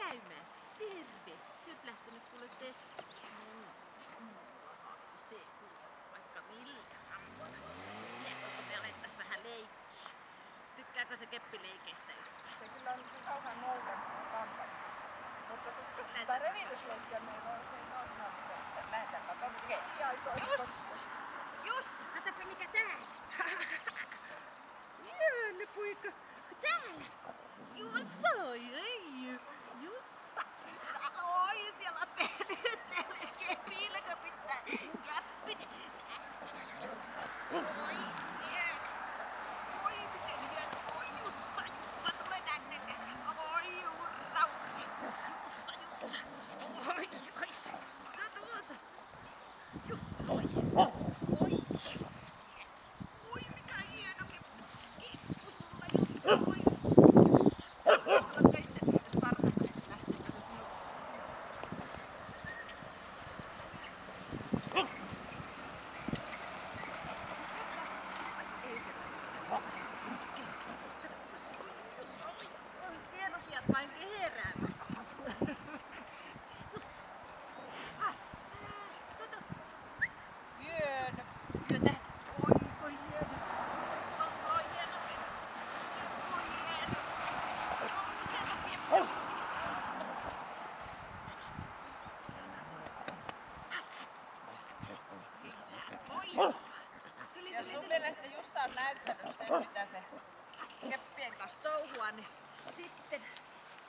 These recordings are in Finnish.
käymään. Terve. Sä oot lähtenyt kuule testille. Se vaikka millä hanska. Jääkö me alettais vähän leikkiä? Tykkääkö se keppileikeistä yhtään? Se kyllä on se kauhean noudattu kampanja. Mutta sitten sitä revitysleikkiä meillä on se normaali. Lähdetään katsomaan kokeilemaan. Jussa, katsoppa mikä täällä. Jäänne poika. Täällä. Jussa, ei. Jussa. Oi, siellä on venyttelee kepilläkö pitää. Jäppinen. Oi, miten hieno. Oi, Jussa, tule tänne sekäs. Oi, hurra. Jussa. Oi. No tuossa. Jussa, oi. Oi, mikä hieno keppu sulla, Jussa. Oi, Jussa. Haluatko itse tehdä startata, lähteekö se sinuksi? Ja sun mielestä Jussa on näyttänyt sen, mitä se keppien kanssa touhua, niin sitten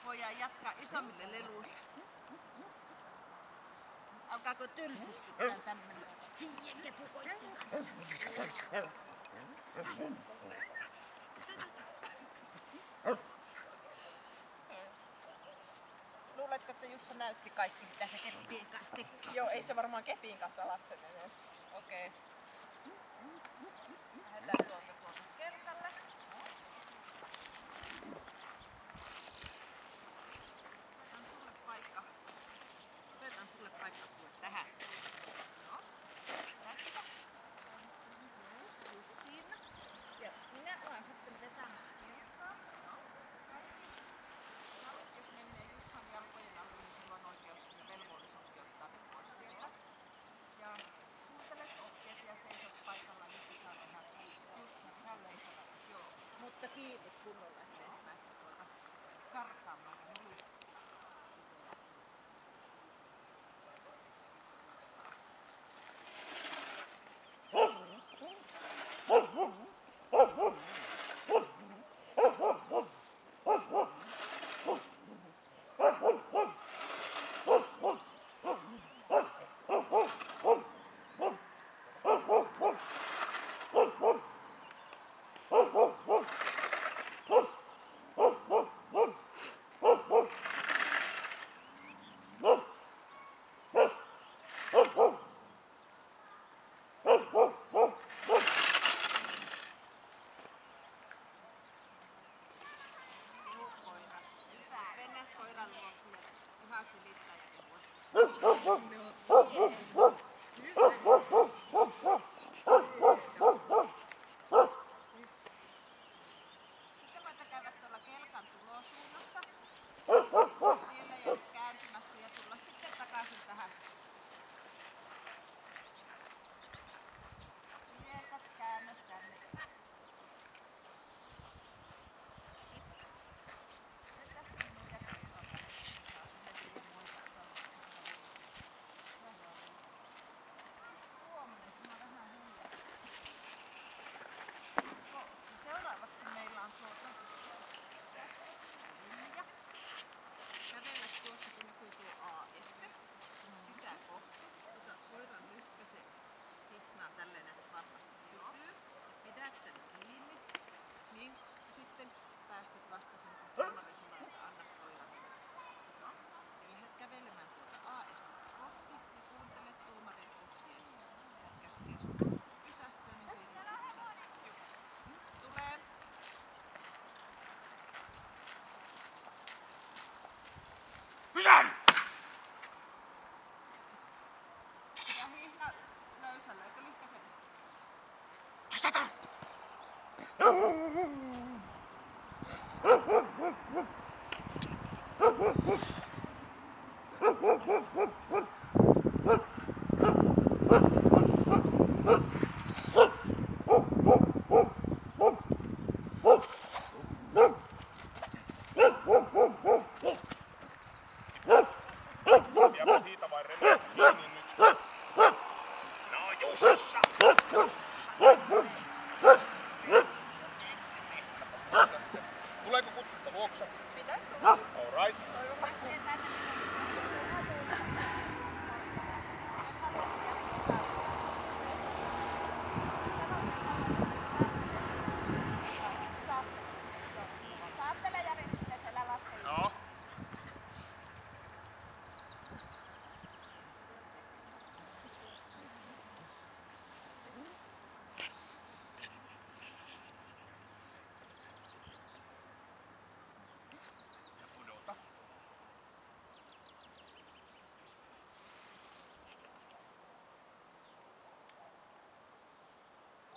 voidaan jatkaa isommille leluille. Alkaako tylsistyttää tämmönen hiienkepukoitten kanssa? Luuletko, että Jussa näytti kaikki, mitä se keppien kanssa teki? Joo, ei se varmaan kepin kanssa alas sen edes. Okei. Lähdetään tuolta kentälle. Otetaan sulle paikka kuule tähän. No, tästä. Just siinä. Ja minä alan sitten vetämään kelkkaa. No, jos menee Jussan jalkojen alle, niin sulla on oikeus ja velvollisuuskin ottaa ne pois sieltä. Ja kuuntelet ohjeet ja seisot paikalla, niin saa tehdä just tälleen tavalla. Joo. Mutta kiinni kunnolla, ettei se päästä tuolta karkaamaan.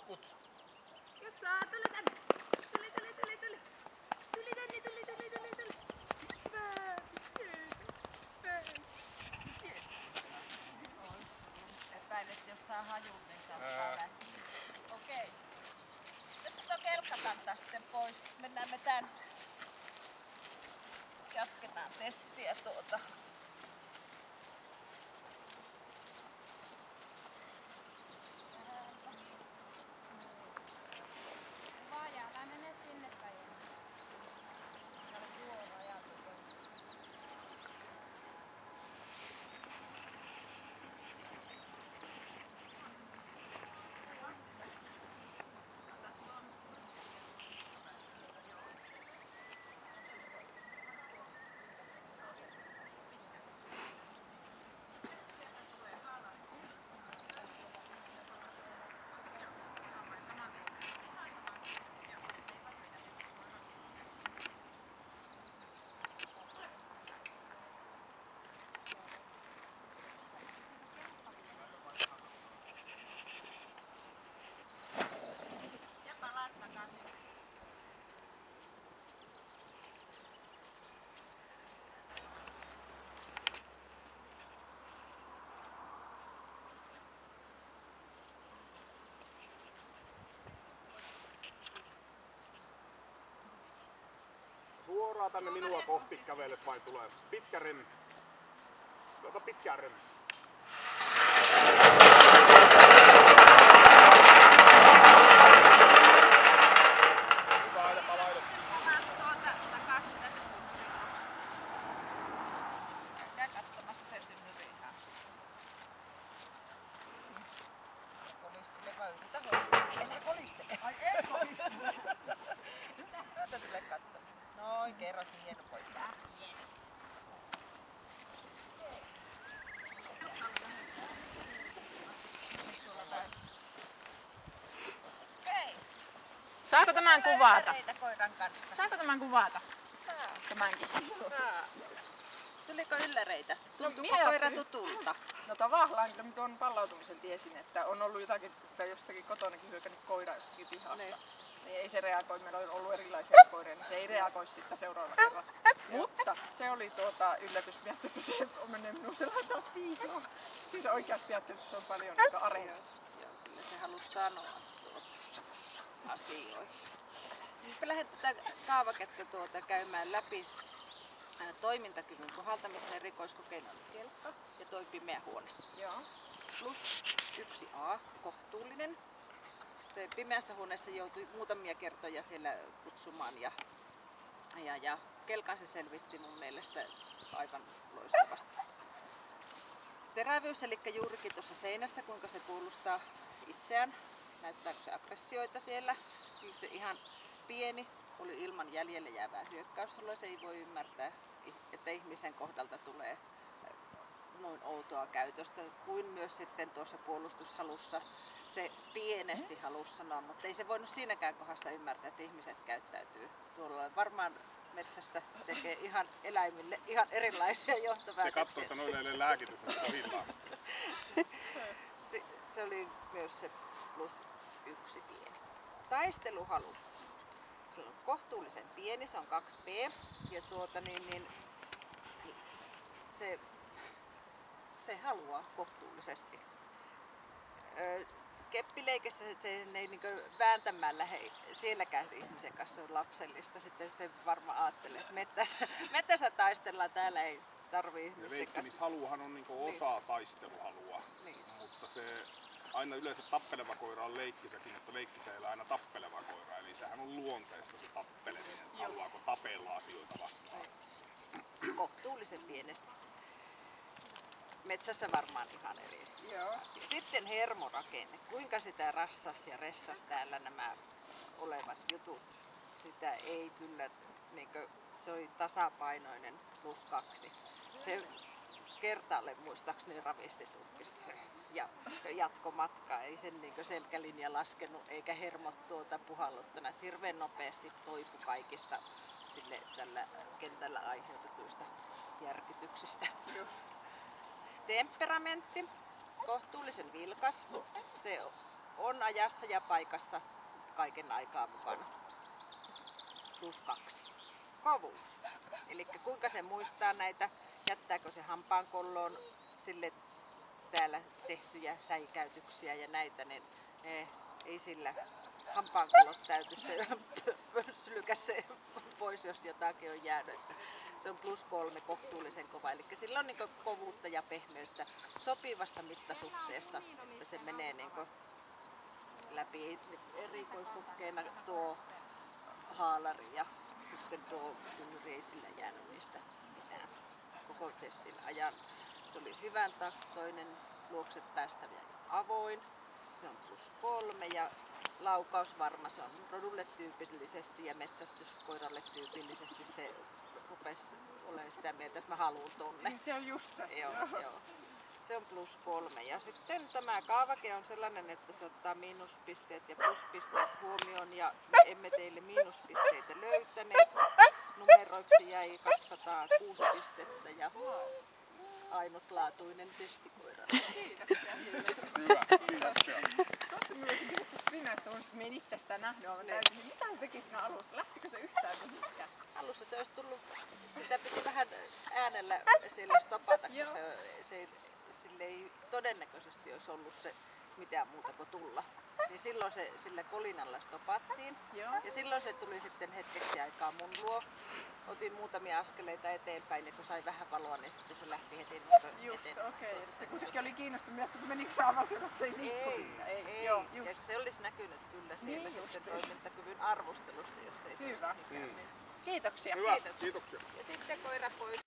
kutsu. Jussa, tuli tänne. Tuli. Tuli tänne, tuli. Hyvä. Epäilet, jos saa hajun, niin saattaa lähteä. Okei. Tästä tuo kelkkakanta sitten pois. Mennään me tän. Jatketaan testiä tuota. Vaan ja älä mene sinne päin. Suoraan tänne minua kohti kävelet vai tulee pitkä remmi? Tuota pitkää remmi. Hyvä ja palailet. Käy katsomassa sen tynnyrin ihan. Kolistele vai yritä hoitaa. Enää kolistele. Ai ei kolistele. Tuota tule katsomaan. Noin, kerros niin hieno poika. Okei. Saako tämän kuvata? Koiran kanssa. Saako tämän kuvata? Saa. Tämänkin. Saa. Tuliko ylläreitä? Tuntuuko mie koira ajattelin- tutulta? No tavallaan kyllä tuon pallautumisen tiesin, että on ollut jotakin, tai jostakin kotonakin hyökännyt koira jostakin pihasta. Niin. Niin ei se reagoi, meillä on ollut erilaisia koiria, niin se ei reagoi sitten seuraavalla kerralla. Mutta se oli yllätys, miettii, että se on mennyt minun sellaisena piiloon. Siis oikeasti ajattelin, että se on paljon niin areena. Joo, kyllä se halusi sanoa asioita. Nyt me lähdetään tätä kaavaketta käymään läpi toimintakyvyn puhaltamisen erikoiskokeilun kelkka ja toi pimeä huone. Joo. Plus 1A, kohtuullinen. Se pimeässä huoneessa joutui muutamia kertoja siellä kutsumaan ja kelkan se selvitti mun mielestä aivan loistavasti. Terävyys, eli juurikin tuossa seinässä, kuinka se puolustaa itseään, näyttääkö se aggressioita siellä. Niin se ihan pieni, oli ilman jäljelle jäävää hyökkäyshalua, se ei voi ymmärtää, että ihmisen kohdalta tulee noin outoa käytöstä, kuin myös sitten tuossa puolustushalussa se pienesti halusi sanoa, mutta ei se voinut siinäkään kohdassa ymmärtää, että ihmiset käyttäytyy tuolla. Varmaan metsässä tekee ihan eläimille ihan erilaisia johtopäätöksiä. Se katsoo, että noille ei ole lääkitys on kohdillaan. Se oli myös se plus 1 pieni. Taisteluhalu. Se on kohtuullisen pieni, se on 2B. Ja se haluaa kohtuullisesti. Keppileikessä se ei niin vääntämään lähde sielläkään ihmisen kanssa on lapsellista. Sitten se varmaan ajattelee, että mettässä taistellaan, täällä ei tarvii ihmisten kanssa. Leikkimishaluhan on osa taisteluhalua, mutta se aina yleensä tappeleva koira on leikkisäkin, mutta leikkisä ei ole aina tappeleva koira. Eli sehän on luonteessa se tappeleminen, haluaako tapella asioita vastaan. Kohtuullisen pienesti. Metsässä varmaan ihan eri asia. Sitten hermorakenne. Kuinka sitä rassas ja ressas täällä nämä olevat jutut. Sitä ei kyllä, se oli tasapainoinen plus 2. Se kertaalle muistaakseni ravisti turkista. Ja jatkomatka ei sen selkälinja laskenut eikä hermot puhalluttaneet. Hirveän nopeasti toipu kaikista sille tällä kentällä aiheutetuista järkytyksistä. Temperamentti, kohtuullisen vilkas. Se on ajassa ja paikassa kaiken aikaa mukana. +2. Kovuus. Eli kuinka se muistaa näitä, jättääkö se hampaankolloon sille täällä tehtyjä säikäytyksiä ja näitä, niin ei sillä hampaankollot täyty se sylkä se pois, jos jotakin on jäänyt. Se on +3 kohtuullisen kova, eli sillä on niin kovuutta ja pehmeyttä sopivassa mittasuhteessa, että se menee niin läpi. Erikoistukkeena tuo haalari ja sitten tuo tynnyri ei sillä jäänyt niistä mitään koko testin ajan. Se oli hyvän taksoinen, luokset päästävä ja avoin. Se on +3 ja laukausvarma. Se on rodulle tyypillisesti ja metsästyskoiralle tyypillisesti. Se rupesi olemaan sitä mieltä, että mä haluun tonne. Niin se on just se. Joo. Se on +3. Ja sitten tämä kaavake on sellainen, että se ottaa miinuspisteet ja pluspisteet huomioon ja me emme teille miinuspisteitä löytäneet. Numeroiksi jäi 206 pistettä ja ainutlaatuinen testikoira. Hyvä, kiitoksia. Minä en itse sitä nähnyt aivan täysin. Mitä se teki siinä alussa? Lähtikö se yhtään mihinkään? Alussa se olisi tullut, sitä piti vähän äänellä siellä stopata, kun sille ei todennäköisesti olisi ollut se mitään muuta kuin tulla. Niin silloin se sillä kolinalla stopattiin. Joo. Ja silloin se tuli sitten hetkeksi aikaa mun luo. Otin muutamia askeleita eteenpäin ja kun sai vähän valoa, niin sitten se lähti heti Just, eteen. okei. Se kuitenkin oli kiinnostunut, että menikö se avasi, että se ei liikkunut. Ei. Joo, Ja se olisi näkynyt kyllä siellä Niin sitten just. toimintakyvyn arvostelussa, jos ei se Hyvä. olisi mikään. Kiitoksia. Hyvä, Kiitoksia. kiitoksia. Ja sitten koira pois.